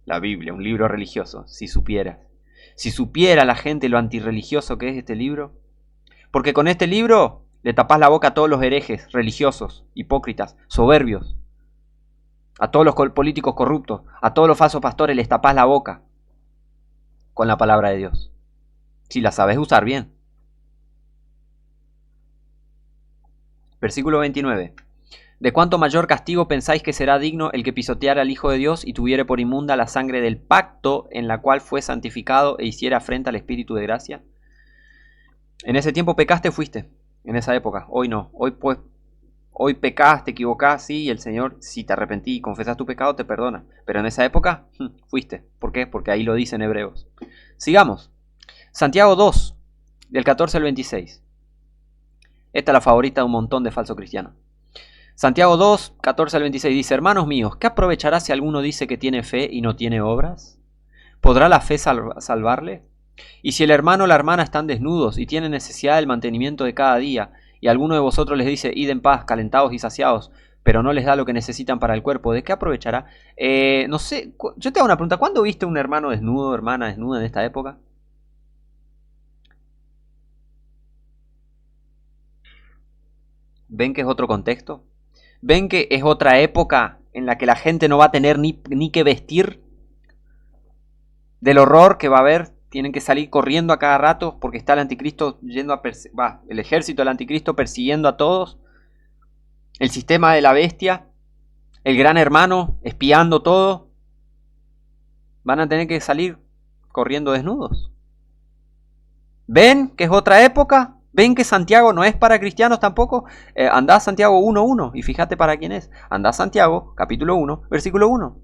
la Biblia, un libro religioso, si supiera. Si supiera la gente lo antirreligioso que es este libro. Porque con este libro le tapás la boca a todos los herejes religiosos, hipócritas, soberbios. A todos los políticos corruptos, a todos los falsos pastores les tapás la boca con la palabra de Dios. Si la sabes usar bien. Versículo 29. ¿De cuánto mayor castigo pensáis que será digno el que pisoteara al Hijo de Dios y tuviere por inmunda la sangre del pacto en la cual fue santificado e hiciera afrenta al Espíritu de gracia? En ese tiempo pecaste, fuiste. En esa época. Hoy no. Hoy pecás, te equivocás, sí, y el Señor, si te arrepentí y confesás tu pecado, te perdona. Pero en esa época, fuiste. ¿Por qué? Porque ahí lo dicen Hebreos. Sigamos. Santiago 2, del 14 al 26. Esta es la favorita de un montón de falsos cristianos. Santiago 2, 14 al 26 dice: hermanos míos, ¿qué aprovechará si alguno dice que tiene fe y no tiene obras? ¿Podrá la fe salvarle? Y si el hermano o la hermana están desnudos y tienen necesidad del mantenimiento de cada día, y alguno de vosotros les dice: id en paz, calentados y saciados, pero no les da lo que necesitan para el cuerpo, ¿de qué aprovechará? No sé, yo te hago una pregunta: ¿cuándo viste un hermano desnudo, hermana desnuda en esta época? ¿Ven que es otro contexto? ¿Ven que es otra época en la que la gente no va a tener ni que vestir? Del horror que va a haber, tienen que salir corriendo a cada rato porque está el anticristo yendo el ejército del anticristo persiguiendo a todos. El sistema de la bestia, el gran hermano espiando todo. Van a tener que salir corriendo desnudos. ¿Ven que es otra época? ¿Ven que Santiago no es para cristianos tampoco? Andá a Santiago 1.1 y fíjate para quién es. Andá a Santiago, capítulo 1, versículo 1.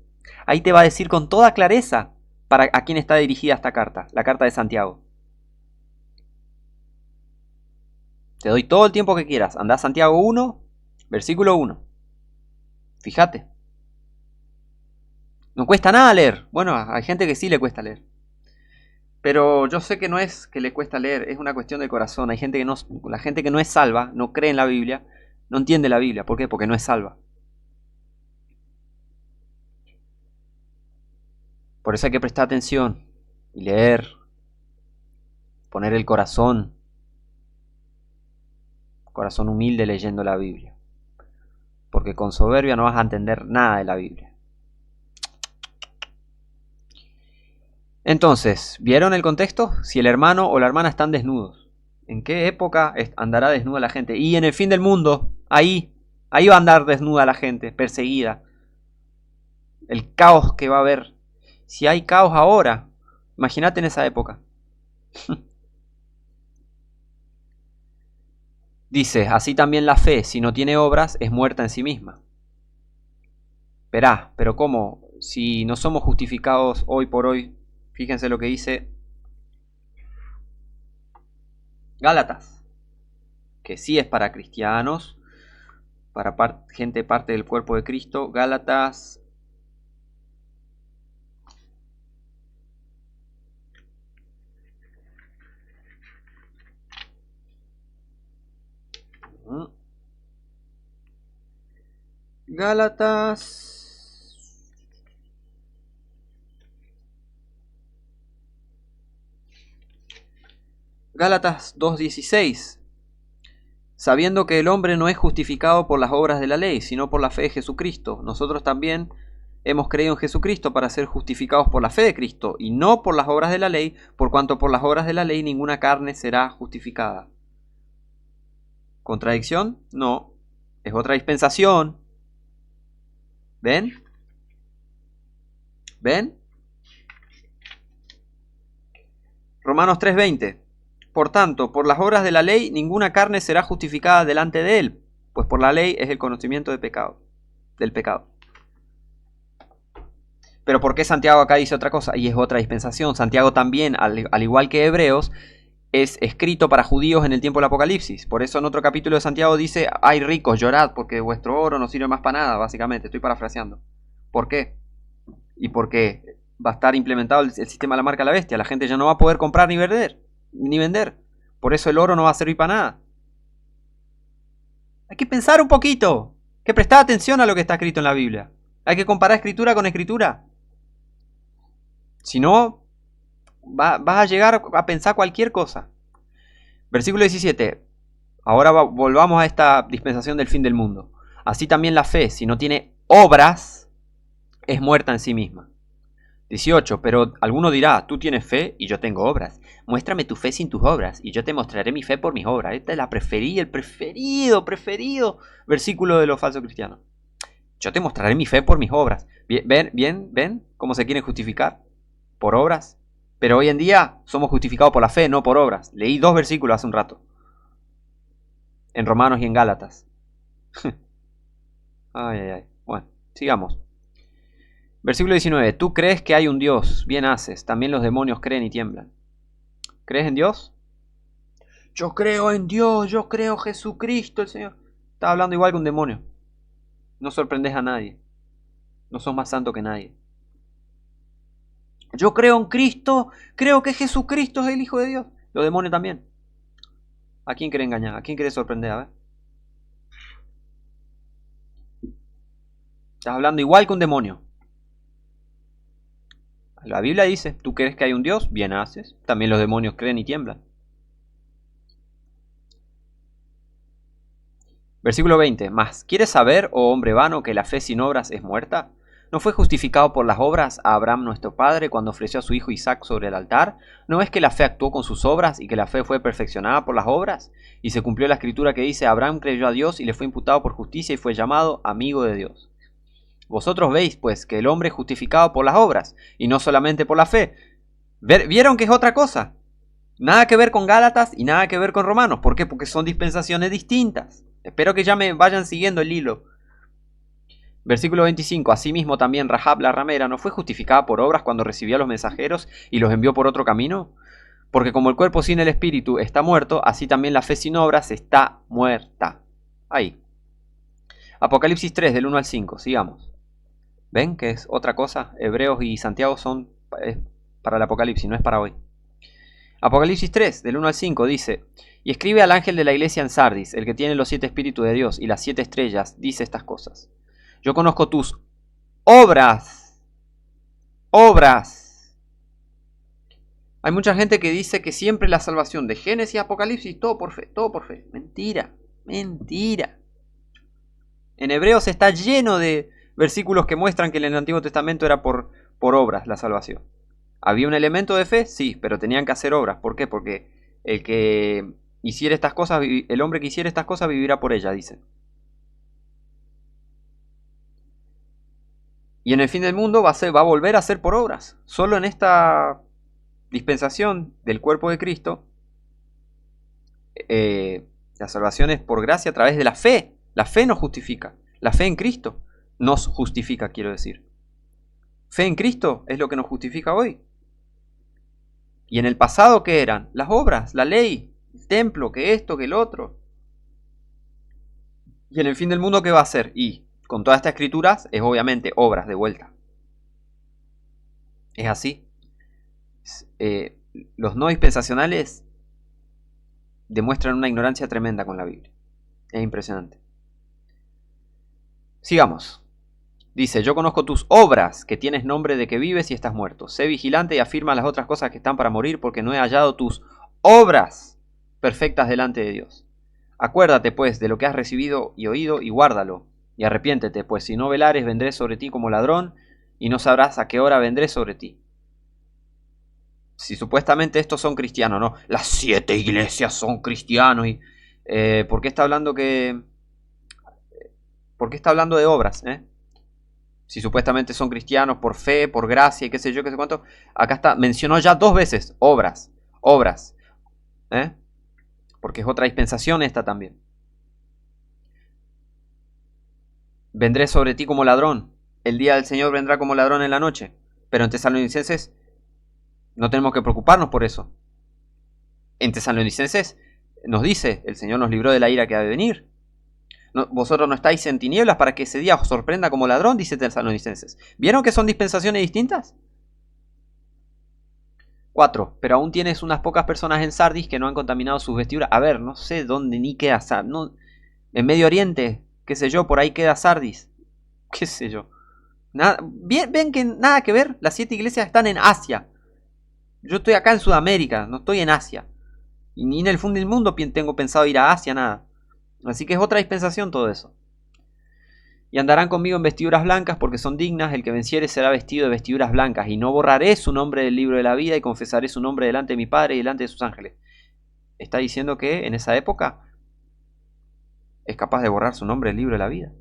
Ahí te va a decir con toda clareza a quién está dirigida esta carta, la carta de Santiago. Te doy todo el tiempo que quieras. Andá a Santiago 1, versículo 1. Fíjate. No cuesta nada leer. Bueno, hay gente que sí le cuesta leer. Pero yo sé que no es que le cuesta leer, es una cuestión del corazón. Hay gente que no, la gente que no es salva, no cree en la Biblia, no entiende la Biblia. ¿Por qué? Porque no es salva. Por eso hay que prestar atención y leer, poner el corazón humilde leyendo la Biblia. Porque con soberbia no vas a entender nada de la Biblia. Entonces, ¿vieron el contexto? Si el hermano o la hermana están desnudos, ¿en qué época andará desnuda la gente? Y en el fin del mundo, ahí va a andar desnuda la gente, perseguida. El caos que va a haber. Si hay caos ahora, imagínate en esa época. Dice, así también la fe, si no tiene obras, es muerta en sí misma. Verá, pero ¿cómo? Si no somos justificados hoy por hoy, fíjense lo que dice Gálatas, que sí es para cristianos, para gente parte del cuerpo de Cristo. Gálatas 2:16. Sabiendo que el hombre no es justificado por las obras de la ley, sino por la fe de Jesucristo. Nosotros también hemos creído en Jesucristo para ser justificados por la fe de Cristo, y no por las obras de la ley, por cuanto por las obras de la ley ninguna carne será justificada. ¿Contradicción? No. Es otra dispensación. ¿Ven? ¿Ven? Romanos 3:20. Por tanto, por las obras de la ley, ninguna carne será justificada delante de él, pues por la ley es el conocimiento del pecado. Pero ¿por qué Santiago acá dice otra cosa? Y es otra dispensación. Santiago también, al igual que Hebreos, es escrito para judíos en el tiempo del Apocalipsis. Por eso en otro capítulo de Santiago dice, ay ricos, llorad, porque vuestro oro no sirve más para nada, básicamente. Estoy parafraseando. ¿Por qué? Y porque va a estar implementado el sistema de la marca de la bestia. La gente ya no va a poder comprar ni vender. Por eso el oro no va a servir para nada. Hay que pensar un poquito. Hay que prestar atención a lo que está escrito en la Biblia. Hay que comparar escritura con escritura. Si no, vas a llegar a pensar cualquier cosa. Versículo 17. Ahora volvamos a esta dispensación del fin del mundo. Así también la fe, si no tiene obras, es muerta en sí misma. 18. Pero alguno dirá, tú tienes fe y yo tengo obras. Muéstrame tu fe sin tus obras y yo te mostraré mi fe por mis obras. Esta es la el preferido versículo de los falsos cristianos. Yo te mostraré mi fe por mis obras. ¿Ven cómo se quieren justificar? Por obras. Pero hoy en día somos justificados por la fe, no por obras. Leí 2 versículos hace un rato. En Romanos y en Gálatas. Ay. Bueno, sigamos. Versículo 19. Tú crees que hay un Dios, bien haces. También los demonios creen y tiemblan. ¿Crees en Dios? Yo creo en Dios, yo creo en Jesucristo, el Señor. Estás hablando igual que un demonio. No sorprendes a nadie. No sos más santo que nadie. Yo creo en Cristo, creo que Jesucristo es el Hijo de Dios. Los demonios también. ¿A quién quiere engañar? ¿A quién quiere sorprender? A ver. Estás hablando igual que un demonio. La Biblia dice, ¿tú crees que hay un Dios? Bien haces. También los demonios creen y tiemblan. Versículo 20. Mas, ¿quieres saber, oh hombre vano, que la fe sin obras es muerta? ¿No fue justificado por las obras a Abraham nuestro padre cuando ofreció a su hijo Isaac sobre el altar? ¿No es que la fe actuó con sus obras y que la fe fue perfeccionada por las obras? Y se cumplió la escritura que dice, Abraham creyó a Dios y le fue imputado por justicia y fue llamado amigo de Dios. Vosotros veis, pues, que el hombre es justificado por las obras y no solamente por la fe. ¿Vieron que es otra cosa? Nada que ver con Gálatas y nada que ver con Romanos. ¿Por qué? Porque son dispensaciones distintas. Espero que ya me vayan siguiendo el hilo. Versículo 25. Asimismo también Rahab la ramera no fue justificada por obras cuando recibió a los mensajeros y los envió por otro camino. Porque como el cuerpo sin el espíritu está muerto, así también la fe sin obras está muerta. Ahí. Apocalipsis 3, del 1 al 5. Sigamos. ¿Ven que es otra cosa? Hebreos y Santiago son para el Apocalipsis, no es para hoy. Apocalipsis 3, del 1 al 5 dice, y escribe al ángel de la iglesia en Sardis, el que tiene los 7 espíritus de Dios y las 7 estrellas, dice estas cosas. Yo conozco tus obras. Obras. Hay mucha gente que dice que siempre la salvación de Génesis y Apocalipsis, todo por fe, todo por fe. Mentira, mentira. En Hebreos está lleno de versículos que muestran que en el Antiguo Testamento era por obras la salvación. ¿Había un elemento de fe? Sí, pero tenían que hacer obras. ¿Por qué? Porque el que hiciera estas cosas, el hombre que hiciera estas cosas vivirá por ella, dice. Y en el fin del mundo va a volver a ser por obras. Solo en esta dispensación del cuerpo de Cristo La salvación es por gracia a través de la fe. La fe nos justifica. La fe en Cristo nos justifica, quiero decir. Fe en Cristo es lo que nos justifica hoy. ¿Y en el pasado qué eran? Las obras, la ley, el templo, que esto, que el otro. ¿Y en el fin del mundo qué va a ser? Y con todas estas escrituras es obviamente obras de vuelta. Es así. Los no dispensacionales demuestran una ignorancia tremenda con la Biblia. Es impresionante. Sigamos. Dice, yo conozco tus obras, que tienes nombre de que vives y estás muerto. Sé vigilante y afirma las otras cosas que están para morir, porque no he hallado tus obras perfectas delante de Dios. Acuérdate, pues, de lo que has recibido y oído, y guárdalo. Y arrepiéntete, pues si no velares, vendré sobre ti como ladrón, y no sabrás a qué hora vendré sobre ti. Si supuestamente estos son cristianos, ¿no? Las 7 iglesias son cristianos. Y, ¿por qué está hablando ¿por qué está hablando de obras? Si supuestamente son cristianos por fe, por gracia y qué sé yo, qué sé cuánto. Acá está, mencionó ya 2 veces obras. Obras. Porque es otra dispensación esta también. Vendré sobre ti como ladrón. El día del Señor vendrá como ladrón en la noche. Pero en Tesalonicenses no tenemos que preocuparnos por eso. En Tesalonicenses nos dice, el Señor nos libró de la ira que ha de venir. No, vosotros no estáis en tinieblas para que ese día os sorprenda como ladrón, dice Tesalonicenses. ¿Vieron que son dispensaciones distintas? 4. Pero aún tienes unas pocas personas en Sardis que no han contaminado sus vestiduras. A ver, no sé dónde ni queda Sardis. No, en Medio Oriente, qué sé yo, por ahí queda Sardis. Qué sé yo. Ven que nada que ver. Las 7 iglesias están en Asia. Yo estoy acá en Sudamérica, no estoy en Asia. Y ni en el fin del mundo tengo pensado ir a Asia, nada. Así que es otra dispensación todo eso. Y andarán conmigo en vestiduras blancas porque son dignas. El que venciere será vestido de vestiduras blancas. Y no borraré su nombre del libro de la vida y confesaré su nombre delante de mi Padre y delante de sus ángeles. Está diciendo que en esa época es capaz de borrar su nombre del libro de la vida.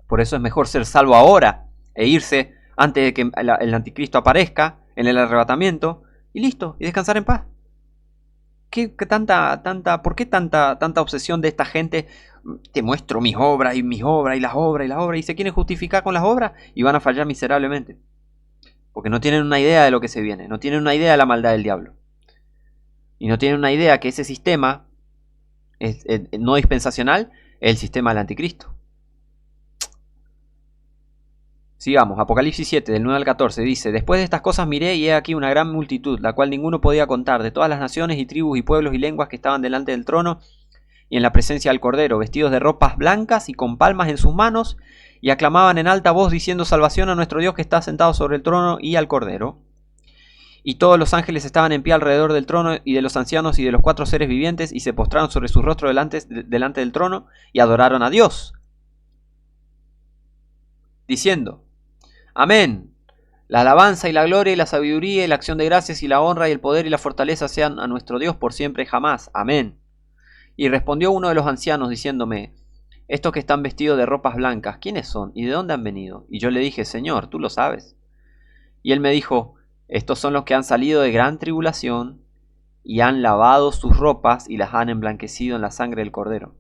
Por eso es mejor ser salvo ahora e irse antes de que el anticristo aparezca en el arrebatamiento y listo, y descansar en paz. ¿Por qué tanta obsesión de esta gente? Te muestro mis obras y mis obras y las obras y las obras, y se quieren justificar con las obras y van a fallar miserablemente. Porque no tienen una idea de lo que se viene, no tienen una idea de la maldad del diablo. Y no tienen una idea que ese sistema no dispensacional es el sistema del anticristo. Sigamos, Apocalipsis 7, del 9 al 14, dice, después de estas cosas miré y he aquí una gran multitud, la cual ninguno podía contar, de todas las naciones y tribus y pueblos y lenguas que estaban delante del trono y en la presencia del Cordero, vestidos de ropas blancas y con palmas en sus manos, y aclamaban en alta voz diciendo salvación a nuestro Dios que está sentado sobre el trono y al Cordero. Y todos los ángeles estaban en pie alrededor del trono y de los ancianos y de los 4 seres vivientes, y se postraron sobre su rostro delante del trono y adoraron a Dios, diciendo, amén. La alabanza y la gloria y la sabiduría y la acción de gracias y la honra y el poder y la fortaleza sean a nuestro Dios por siempre y jamás. Amén. Y respondió uno de los ancianos diciéndome, estos que están vestidos de ropas blancas, ¿quiénes son? ¿Y de dónde han venido? Y yo le dije, Señor, tú lo sabes. Y él me dijo, estos son los que han salido de gran tribulación y han lavado sus ropas y las han emblanquecido en la sangre del Cordero.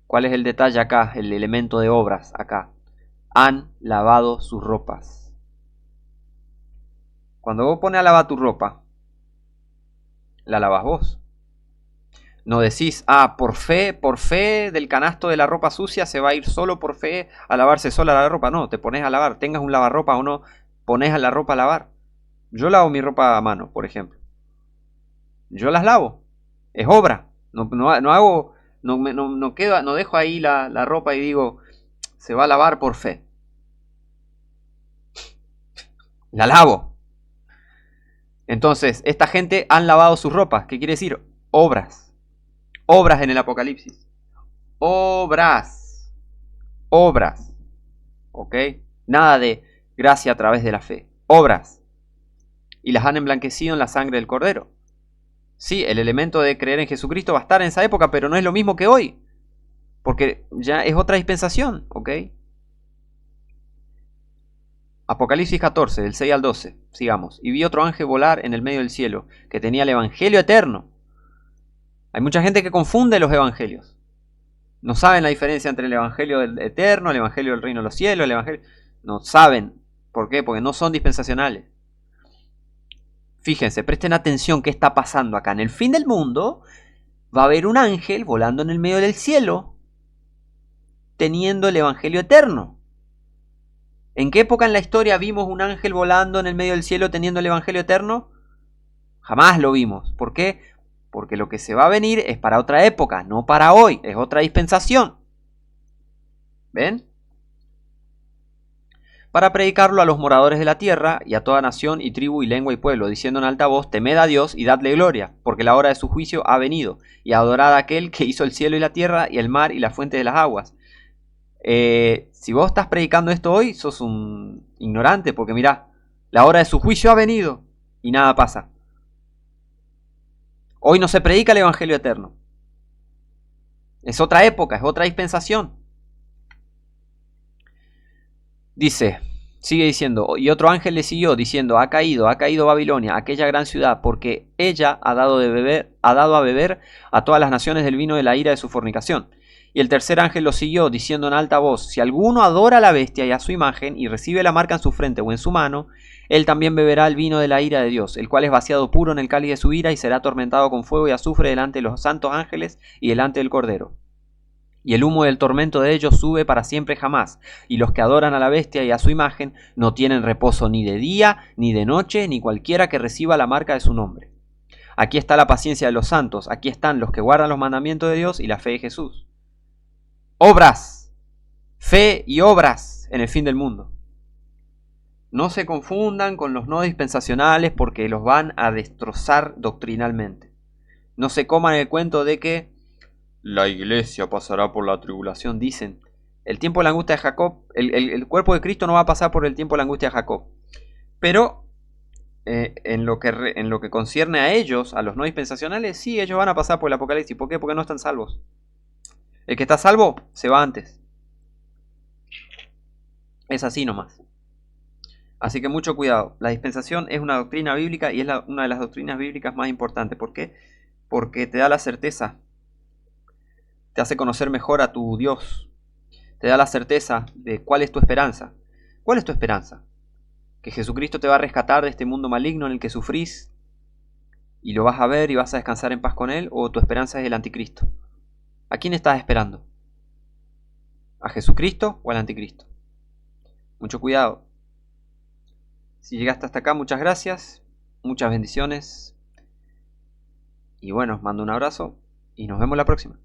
¿Cuál es el detalle acá? El elemento de obras acá. Han lavado sus ropas. Cuando vos pones a lavar tu ropa, la lavas vos. No decís, por fe del canasto de la ropa sucia se va a ir solo por fe a lavarse sola la ropa. No, te pones a lavar, tengas un lavarropa o no, pones a la ropa a lavar. Yo lavo mi ropa a mano, por ejemplo. Yo las lavo. Es obra. No hago, no dejo ahí la ropa y digo, se va a lavar por fe. La lavo. Entonces, esta gente han lavado sus ropas. ¿Qué quiere decir? Obras. Obras en el Apocalipsis. Obras. Obras. ¿Ok? Nada de gracia a través de la fe. Obras. Y las han emblanquecido en la sangre del Cordero. Sí, el elemento de creer en Jesucristo va a estar en esa época, pero no es lo mismo que hoy. Porque ya es otra dispensación. ¿Ok? Apocalipsis 14, del 6 al 12. sigamos. Y vi otro ángel volar en el medio del cielo, que tenía el evangelio eterno. Hay mucha gente que confunde los evangelios. No saben la diferencia entre el evangelio eterno, el evangelio del reino de los cielos, el evangelio... No saben. ¿Por qué? Porque no son dispensacionales. Fíjense, presten atención qué está pasando acá. En el fin del mundo va a haber un ángel volando en el medio del cielo, teniendo el evangelio eterno. ¿En qué época en la historia vimos un ángel volando en el medio del cielo teniendo el evangelio eterno? Jamás lo vimos. ¿Por qué? Porque lo que se va a venir es para otra época, no para hoy. Es otra dispensación. ¿Ven? Para predicarlo a los moradores de la tierra y a toda nación y tribu y lengua y pueblo, diciendo en alta voz, temed a Dios y dadle gloria, porque la hora de su juicio ha venido, y adorad a aquel que hizo el cielo y la tierra y el mar y la fuente de las aguas. Si vos estás predicando esto hoy, sos un ignorante, porque mirá, la hora de su juicio ha venido y nada pasa. Hoy no se predica el evangelio eterno. Es otra época, es otra dispensación. Dice, sigue diciendo, y otro ángel le siguió diciendo, ha caído Babilonia, aquella gran ciudad, porque ella ha dado a beber a todas las naciones del vino de la ira de su fornicación. Y el tercer ángel lo siguió diciendo en alta voz, si alguno adora a la bestia y a su imagen y recibe la marca en su frente o en su mano, él también beberá el vino de la ira de Dios, el cual es vaciado puro en el cáliz de su ira y será atormentado con fuego y azufre delante de los santos ángeles y delante del Cordero. Y el humo del tormento de ellos sube para siempre jamás, y los que adoran a la bestia y a su imagen no tienen reposo ni de día, ni de noche, ni cualquiera que reciba la marca de su nombre. Aquí está la paciencia de los santos, aquí están los que guardan los mandamientos de Dios y la fe de Jesús. Obras, fe y obras en el fin del mundo. No se confundan con los no dispensacionales porque los van a destrozar doctrinalmente. No se coman el cuento de que la iglesia pasará por la tribulación, dicen. El tiempo de la angustia de Jacob, el cuerpo de Cristo no va a pasar por el tiempo de la angustia de Jacob. Pero en lo que concierne a ellos, a los no dispensacionales, sí, ellos van a pasar por el Apocalipsis. ¿Por qué? Porque no están salvos. El que está salvo se va antes. Es así nomás. Así que mucho cuidado. La dispensación es una doctrina bíblica y es una de las doctrinas bíblicas más importantes. ¿Por qué? Porque te da la certeza. Te hace conocer mejor a tu Dios. Te da la certeza de cuál es tu esperanza. ¿Cuál es tu esperanza? ¿Que Jesucristo te va a rescatar de este mundo maligno en el que sufrís y lo vas a ver y vas a descansar en paz con Él? ¿O tu esperanza es el anticristo? ¿A quién estás esperando? ¿A Jesucristo o al anticristo? Mucho cuidado. Si llegaste hasta acá, muchas gracias. Muchas bendiciones. Y bueno, os mando un abrazo y nos vemos la próxima.